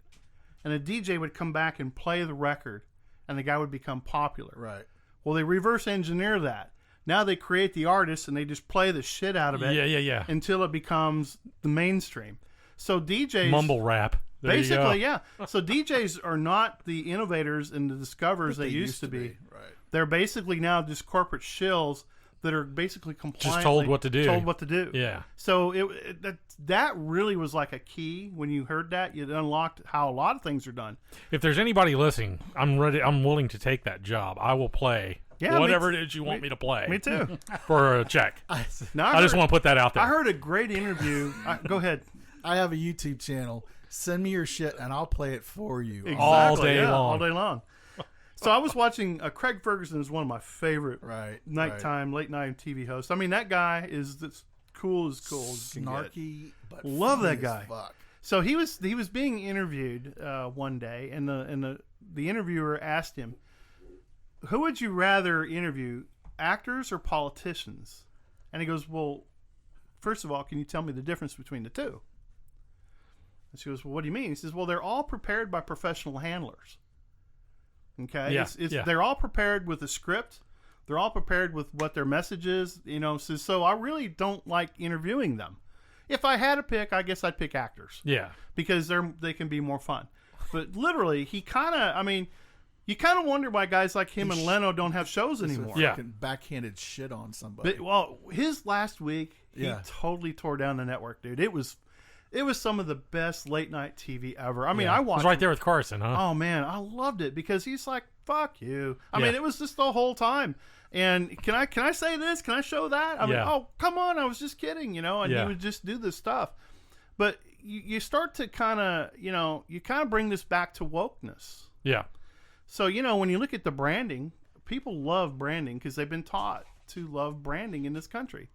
and a DJ would come back and play the record, and the guy would become popular. Right. Well, they reverse engineer that. Now they create the artist and they just play the shit out of it. Yeah. Until it becomes the mainstream. So DJs Mumble rap. There you go. basically, yeah. So DJs are not the innovators and the discoverers they used to be. Right. They're basically now just corporate shills that are basically compliantly told what to do. Told what to do. Yeah. So that really was like a key. When you heard that, it unlocked how a lot of things are done. If there's anybody listening, I'm ready. I'm willing to take that job. I will play whatever it is you want me to play. Me too. For a check. Now, I just want to put that out there. I heard a great interview. Go ahead. I have a YouTube channel. Send me your shit and I'll play it for you. All day Yeah, long. all day long. So I was watching Craig Ferguson is one of my favorite nighttime, late night TV hosts. I mean, that guy is as cool as you can get. Snarky, but love that funny guy. as fuck. So he was being interviewed one day, and the interviewer asked him, "Who would you rather interview, actors or politicians?" And he goes, "Well, first of all, can you tell me the difference between the two?" And she goes, "Well, what do you mean?" He says, "Well, they're all prepared by professional handlers. Okay, they're all prepared with a script. They're all prepared with what their message is. So I really don't like interviewing them. If I had to pick, I guess I'd pick actors. Yeah, because they can be more fun. But literally, you kind of wonder why guys like him and Leno don't have shows anymore. Yeah, backhanded shit on somebody. But, his last week, he totally tore down the network, dude. It was some of the best late night TV ever. I mean, I watched. It was right there with Carson, huh? Oh man, I loved it because he's like, "Fuck you." I mean, it was just the whole time. And can I say this? Can I show that? I mean, oh, come on, I was just kidding, and he would just do this stuff. But you start to kind of bring this back to wokeness. Yeah. So, when you look at the branding, people love branding because they've been taught to love branding in this country.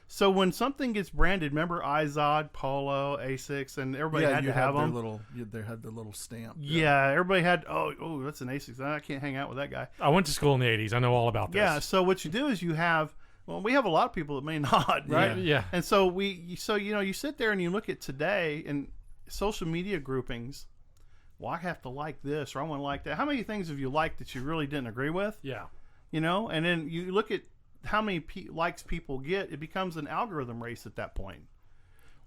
So when something gets branded, remember Izod, Polo, Asics, and everybody had to have them. They had the little stamp. Yeah, everybody had, oh, that's an Asics. I can't hang out with that guy. I went to school in the 80s. I know all about this. Yeah, so what you do is we have a lot of people that may not, right? Yeah. And so you sit there and you look at today and social media groupings. Well, I have to like this or I want to like that. How many things have you liked that you really didn't agree with? Yeah. And then you look at how many likes people get, it becomes an algorithm race at that point.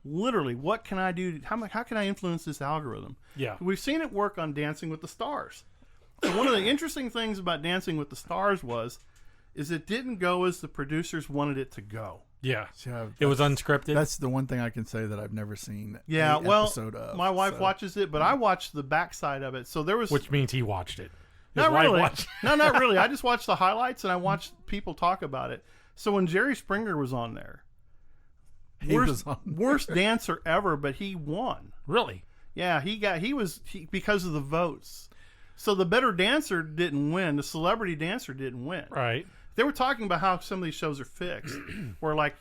Literally, what can I do? How can I influence this algorithm? Yeah. We've seen it work on Dancing with the Stars. So one of the interesting things about Dancing with the Stars is it didn't go as the producers wanted it to go. Yeah. So it was unscripted. That's the one thing I can say that I've never seen. Yeah, episode of, my wife watches it, but I watched the backside of it. So there was, which means he watched it. Not really. No, not really. I just watched the highlights and I watched people talk about it. So when Jerry Springer was on there, worst dancer ever, but he won. Really? Yeah, because of the votes. So the better dancer didn't win. The celebrity dancer didn't win. Right. They were talking about how some of these shows are fixed, where like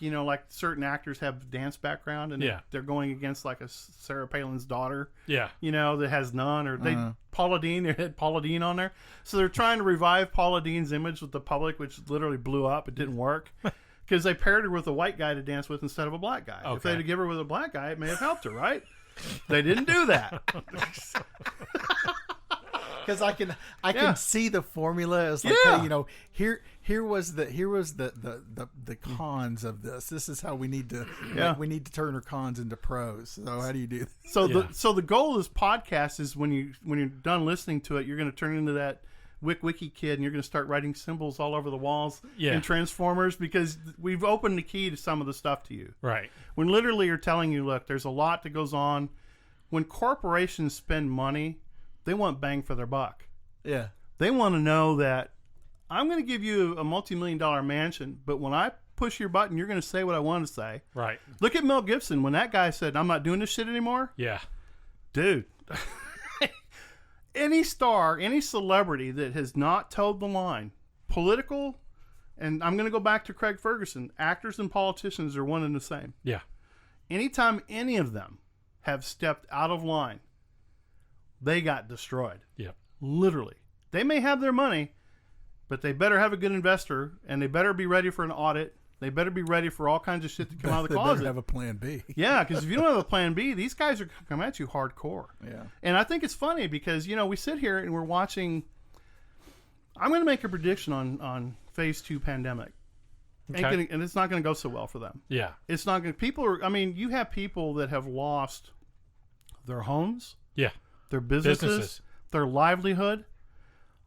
certain actors have dance background and they're going against like a Sarah Palin's daughter, that has none, or Paula Deen. They had Paula Deen on there, so they're trying to revive Paula Deen's image with the public, which literally blew up. It didn't work because they paired her with a white guy to dance with instead of a black guy. Okay. If they'd give her with a black guy, it may have helped her, right? They didn't do that. Because I can see the formula as like, hey, here was the cons of this. This is how we need to we need to turn our cons into pros. So how do you do this? So the goal of this podcast is when you're done listening to it, you're going to turn into that Wiki kid and you're going to start writing symbols all over the walls in Transformers, because we've opened the key to some of the stuff to you. Right. When literally you're telling you, look, there's a lot that goes on. When corporations spend money, they want bang for their buck. Yeah. They want to know that I'm going to give you a multi-million-dollar mansion, but when I push your button, you're going to say what I want to say. Right. Look at Mel Gibson. When that guy said, I'm not doing this shit anymore. Yeah. Dude. Any star, any celebrity that has not towed the line, political, and I'm going to go back to Craig Ferguson, actors and politicians are one and the same. Yeah. Anytime any of them have stepped out of line, they got destroyed. Yeah. Literally. They may have their money, but they better have a good investor, and they better be ready for an audit. They better be ready for all kinds of shit to come out of the closet. They better have a plan B. Yeah, because if you don't have a plan B, these guys are going to come at you hardcore. Yeah. And I think it's funny because, we sit here and we're watching. I'm going to make a prediction on phase 2 pandemic. Okay. And it's not going to go so well for them. Yeah. It's not going to. You have people that have lost their homes. Yeah. Their businesses. Their livelihood.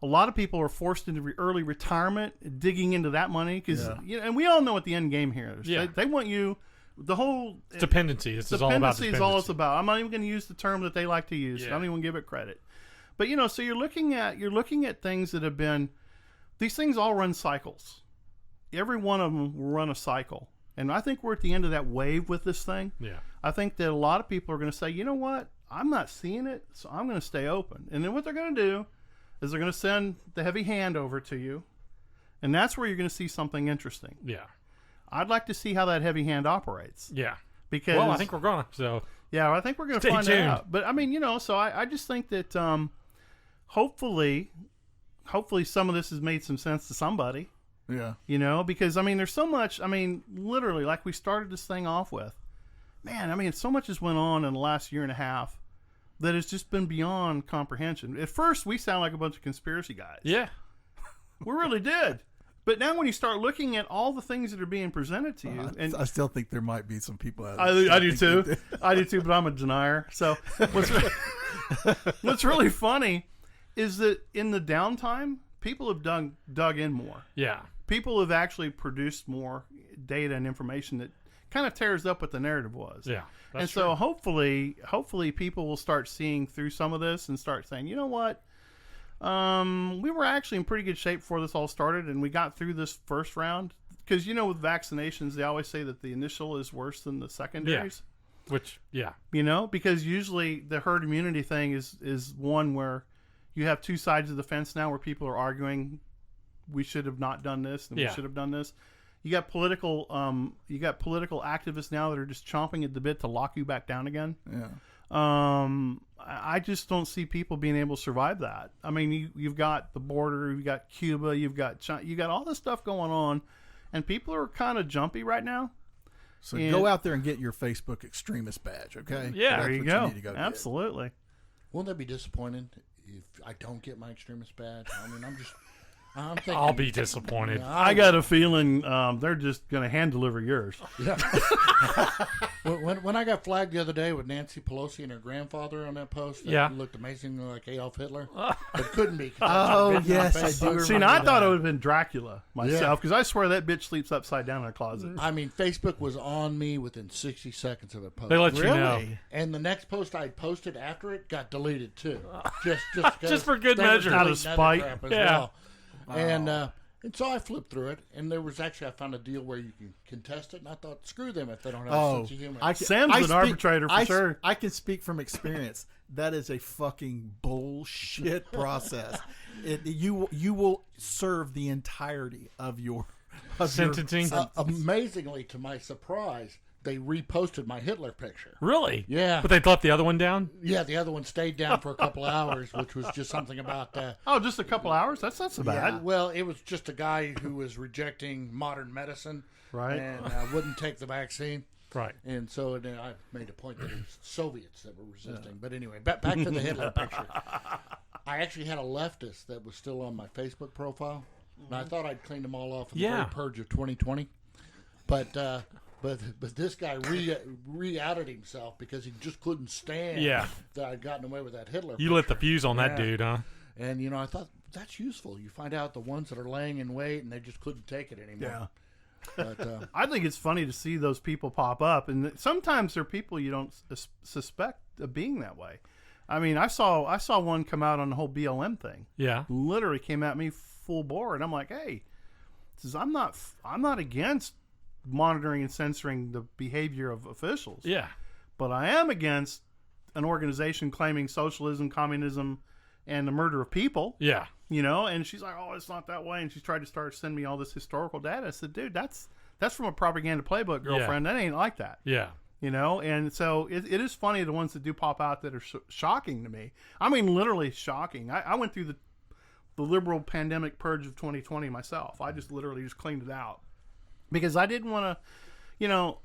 A lot of people are forced into early retirement, digging into that money because, and we all know what the end game here is. Yeah. They want you. The whole dependency. This is all about dependency. Is all it's about. I'm not even going to use the term that they like to use. I don't even give it credit. But so you're looking at things that have been. These things all run cycles. Every one of them will run a cycle, and I think we're at the end of that wave with this thing. Yeah. I think that a lot of people are going to say, you know what? I'm not seeing it, so I'm going to stay open. And then what they're going to do, is they're going to send the heavy hand over to you, and that's where you're going to see something interesting. Yeah. I'd like to see how that heavy hand operates. Yeah. Because well, I think we're gonna. So yeah, I think we're going to find that out. But I mean, you know, so I just think that hopefully some of this has made some sense to somebody. Yeah. You know, because I mean, there's so much. I mean, literally, like we started this thing off with, man. I mean, so much has went on in the last year and a half that has just been beyond comprehension. At first, we sound like a bunch of conspiracy guys. yeah. We really did. But now when you start looking at all the things that are being presented to you, and I still think there might be some people out I there. do too. I do too, but I'm a denier. So what's really funny is that in the downtime, people have dug in more. Yeah. People have actually produced more data and information that kind of tears up what the narrative was. Yeah. And so hopefully people will start seeing through some of this and start saying, you know what? We were actually in pretty good shape before this all started, and we got through this first round. Because, you know, with vaccinations, they always say that the initial is worse than the secondaries. Yeah. Which, yeah. You know, because usually the herd immunity thing is one where you have two sides of the fence now where people are arguing we should have not done this and we should have done this. You got political activists now that are just chomping at the bit to lock you back down again. Yeah. I just don't see people being able to survive that. I mean, you've got the border, you've got Cuba, you've got China, you got all this stuff going on, and people are kind of jumpy right now. So go out there and get your Facebook extremist badge, okay? Yeah, There you That's go. what need to Absolutely. Won't that be disappointing if I don't get my extremist badge? I mean, I'm thinking. I'll be disappointed. I got a feeling they're just going to hand deliver yours. Yeah. when I got flagged the other day with Nancy Pelosi and her grandfather on that post, that looked amazingly like Adolf Hitler, but couldn't be. Oh, yes, I do remember See, now I thought it would have been Dracula myself, because I swear that bitch sleeps upside down in her closet. I mean, Facebook was on me within 60 seconds of it posted. They let you know. Really? And the next post I posted after it got deleted too, Just for good they were measure. Out of deleting other spite. crap as Yeah. well. And so I flipped through it, and there was actually I found a deal where you can contest it, and I thought, screw them if they don't have a sense of humor. Sam's an arbitrator for sure. I can speak from experience. That is a fucking bullshit process. You will serve the entirety of your Sentencing. Amazingly, to my surprise, they reposted my Hitler picture. Really? Yeah. But they left the other one down? Yeah, the other one stayed down for a couple of hours, which was just something about Oh, just a couple hours? That's not so bad. Yeah, well, it was just a guy who was rejecting modern medicine, Right. and wouldn't take the vaccine. Right. And so I made a point that it was Soviets that were resisting. But anyway, back to the Hitler picture. I actually had a leftist that was still on my Facebook profile, and I thought I'd cleaned them all off in the very purge of 2020. But this guy re-outed himself because he just couldn't stand that I'd gotten away with that Hitler You picture. lit the fuse on that dude, huh? And, you know, I thought, that's useful. You find out the ones that are laying in wait and they just couldn't take it anymore. Yeah. But, I think it's funny to see those people pop up, and sometimes they're people you don't suspect of being that way. I mean, I saw one come out on the whole BLM thing. Yeah. Literally came at me full bore, and I'm like, hey, says I'm not against monitoring and censoring the behavior of officials. Yeah. But I am against an organization claiming socialism, communism, and the murder of people. Yeah. You know, and she's like, oh, it's not that way. And she tried to start sending me all this historical data. I said, dude, that's from a propaganda playbook, girlfriend. That ain't like that. Yeah. You know, and so it is funny, the ones that do pop out that are shocking to me. I mean, literally shocking. I went through the liberal pandemic purge of 2020 myself. I just literally just cleaned it out because I didn't want to, you know,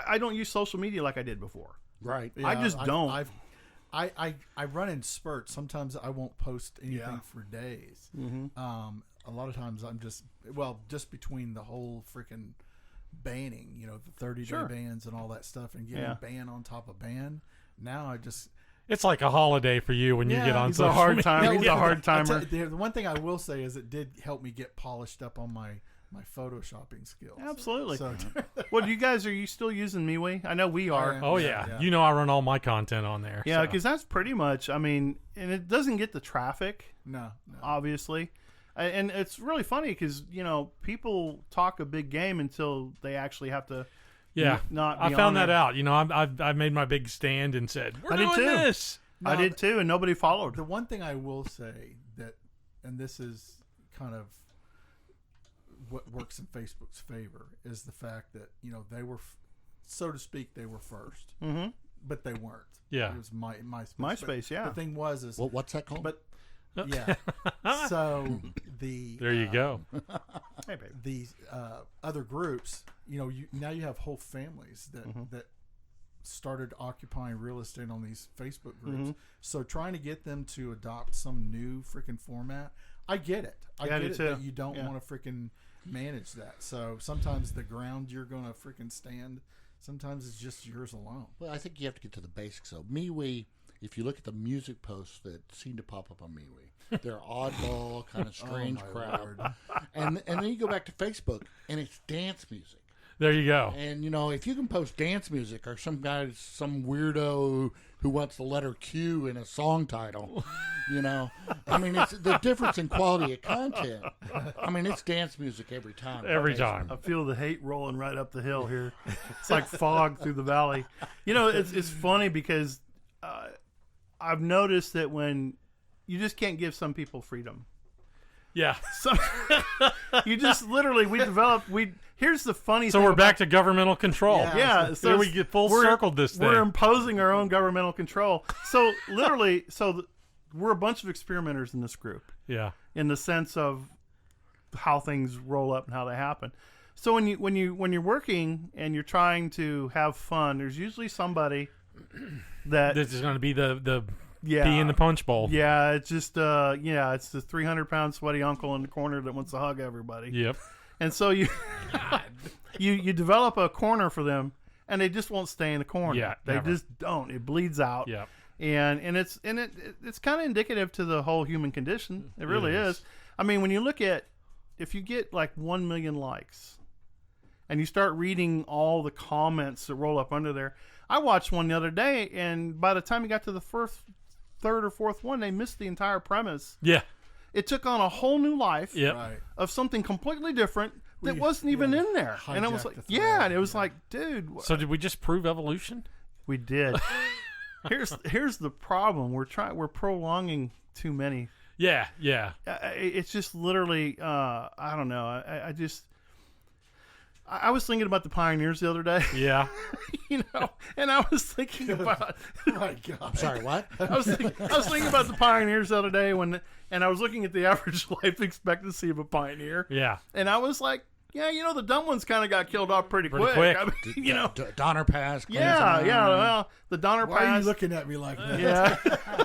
I don't use social media like I did before. right. I just don't. I run in spurts. Sometimes I won't post anything for days. Mm-hmm. A lot of times I'm just between the whole freaking banning, you know, the 30-day bans and all that stuff, and getting ban on top of ban. Now I just It's like a holiday for you when you get on he's social a hard media. time. He's a hard timer. the one thing I will say is it did help me get polished up on my photoshopping skills. Absolutely. So, Well, are you still using MeWe? I know we are. am. Oh, Yeah, yeah. yeah. You know I run all my content on there. Yeah, so. because that's pretty much, I mean, and it doesn't get the traffic, no. obviously. And it's really funny because, you know, people talk a big game until they actually have to not be I found on that there. out. You know, I made my big stand and said, we're I did doing too. this. I did too, and nobody followed. The one thing I will say that and this is kind of what works in Facebook's favor, is the fact that, you know, they were, so to speak, they were first, but they weren't. Yeah. It was MySpace. MySpace, yeah. The thing was, Well, what's that called? but yeah. So There you go. Hey, baby. the other groups, you know, now you have whole families that started occupying real estate on these Facebook groups. So trying to get them to adopt some new freaking format, I get it. I Yeah, I get do it too. that you don't want to freaking manage that. So sometimes the ground you're going to freaking stand, sometimes it's just yours alone. Well, I think you have to get to the basics. So MeWe, if you look at the music posts that seem to pop up on MeWe, they're oddball, kind of strange my crap. Lord. And then you go back to Facebook, and it's dance music. There you go. And, you know, if you can post dance music or some weirdo who wants the letter Q in a song title, you know, I mean, it's the difference in quality of content. I mean, it's dance music every time. Every time. I feel the hate rolling right up the hill here. It's like fog through the valley. You know, it's funny because I've noticed that when you just can't give some people freedom. Yeah. So you just literally here's the funny So thing. we're back to governmental control. Yeah, So we get full circled this thing. We're imposing our own governmental control. So literally, we're a bunch of experimenters in this group, Yeah. in the sense of how things roll up and how they happen. So when you're working and you're trying to have fun, there's usually somebody that This is going to be the yeah, bee in the punch bowl. yeah, it's just it's the 300-pound sweaty uncle in the corner that wants to hug everybody. Yep. And so you develop a corner for them, and they just won't stay in the corner. Yeah, they never. just don't. It bleeds out. Yeah. And it's kind of indicative to the whole human condition. It really is. I mean, when you look at, if you get like 1 million likes, and you start reading all the comments that roll up under there. I watched one the other day, and by the time you got to the third or fourth one, they missed the entire premise. Yeah. It took on a whole new life Yep. Right. of something completely different that We- wasn't even yeah, in there. And it was hijacked like, the thread, yeah, and it was yeah. like, dude, So did we just prove evolution? we did. Here's the problem. We're prolonging too many. Yeah. Yeah. It's just literally, I don't know. I was thinking about the pioneers the other day, Yeah. you know, and I was thinking about, My God. I'm sorry, what? I was thinking about the pioneers the other day and I was looking at the average life expectancy of a pioneer, Yeah. and I was like, yeah, you know, the dumb ones kind of got killed off pretty quick. quick. I mean, you know, Donner Pass. yeah, well, the Donner Why are Pass. you looking at me like that? Yeah.